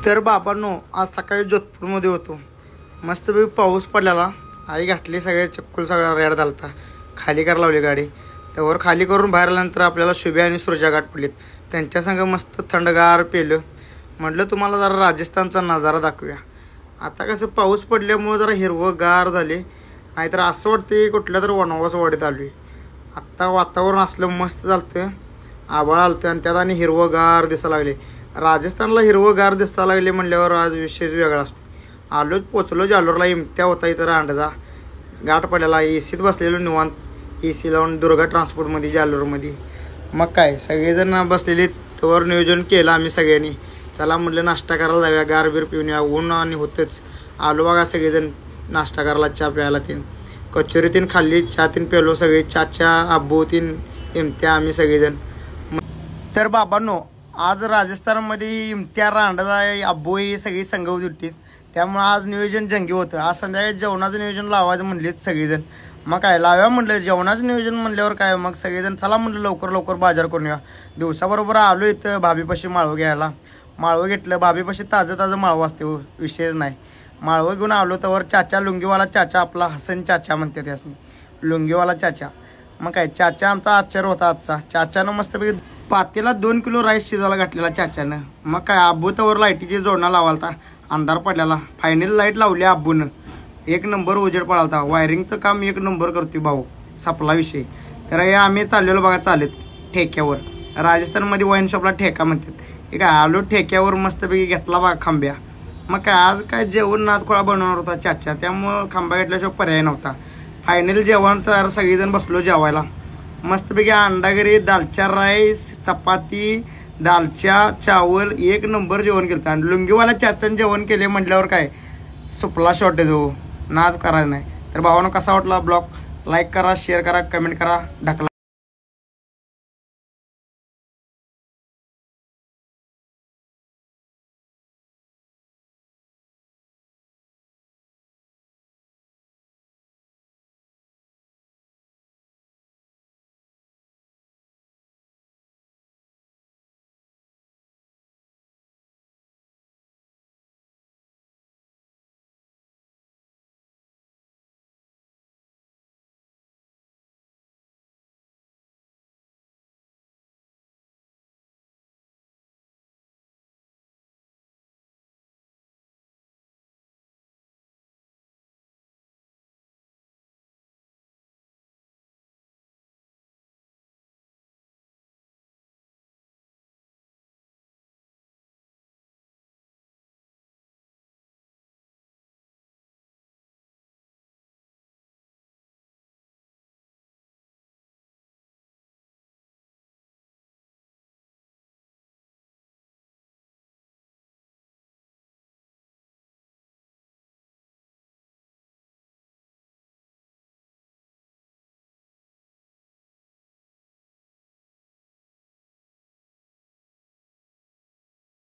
तर बाबांनो, आज सकाळी जोधपूरमध्ये होतो. मस्तपैकी पाऊस पडलेला. आई घातली सगळे चक्कूल, सगळा रेड झालता. खाली करायला लावली गाडी. त्यावर खाली करून बाहेर आल्यानंतर आपल्याला शुभ्या आणि सुरजा घाट पडलीत. त्यांच्या संग मस्त थंडगार पेलं. म्हटलं तुम्हाला जरा राजस्थानचा नजारा दाखवूया. आता कसं पाऊस पडल्यामुळे जरा हिरवंगार झाले, नाहीतर असं वाटते कुठल्या तर वनवास वाढत आलो आहे. आत्ता वातावरण असलं मस्त झालं, आभाळ आलं आणि त्यात आणि हिरवंगार दिसायला लागले. राजस्थानला हिरवंगार दिसायला लागले म्हणल्यावर आज विशेष वेगळा असतो. आलोच पोचलो जालोरला. इमत्या होता इथं रांडचा गाठ पडलेला. एसीत बसलेलो निवांत, एसी लावून दुर्गा ट्रान्सपोर्टमध्ये जालोरमध्ये. मग काय सगळेजण बसलेले. त्यावर नियोजन केलं आम्ही सगळ्यांनी. चला म्हटलं नाश्ता करायला जाऊया, गारबीर पिऊन या. ऊन आणि होतंच. आलो बघा सगळेजण नाश्ता करायला, चहा प्यायला. तीन कचोरी तीन खाल्ली, चहा तीन प्यालो सगळे. चाचा आब्बू तीन इमत्या आम्ही सगळेजण. तर बाबांनो, आज राजस्थानमध्ये इमत्या रांडा आब्बू ही सगळी संघ होती. त्यामुळं आज नियोजन जंगी होतं. आज संध्याकाळी जेवणाचं नियोजन लावायचं म्हणलेत सगळेजण. मग काय लाव्या म्हटलं, जेवणाचं नियोजन म्हणल्यावर काय मग सगळेजण चला म्हटलं लवकर लवकर बाजार करून या. दिवसाबरोबर आलो इथं भाभीपाशी माळवं घ्यायला. माळवं घेतलं. भाभीपाशी ताजं माळवं असते, विषयच नाही. माळवं घेऊन आलो. त्यावर चाचा लुंगीवाला चाचा, आपला हसन चाचा म्हणते त्यासनी, लुंगीवाला चाचा. मग काय चाचा आमचा आश्चर्य होता आजचा. चाच्यानं मस्तपैकी पातेला 2 किलो राईस शिजायला घातलेला चाच्यानं. मग काय आब्बू त्यावर लाईटीची जोडणं लावालता. अंधार पडलेला. फायनल लाईट लावली आब्बूनं. 1 नंबर उजेड पडालता. वायरिंगचं काम 1 नंबर करते भाऊ. सपला विषय. तर हे आम्ही चाललेलो बघा चालत ठेक्यावर. राजस्थानमध्ये वाईन शॉपला ठेका म्हणतात. हे काय आलो ठेक्यावर मस्तपैकी घेतला बघा खांब्या. मग काय आज काय जेवण नादखोळा बनवणार होता चाचा, त्यामुळं खांबा घेतल्याशिवाय पर्याय नव्हता. फायनल जेवण तर सगळेजण बसलो जेवायला. मस्तपैकी अंडागिरी, दालचा राईस, चपाती, दालचा चावल, 1 नंबर जेवण केलं. आणि लुंगीवाला चाचानं जेवण केले म्हटल्यावर काय सुपला शॉट आहे तो, नाद करायचा नाही. तर भावानं कसा वाटला ब्लॉग, लाईक करा, शेअर करा, कमेंट करा, ढकला.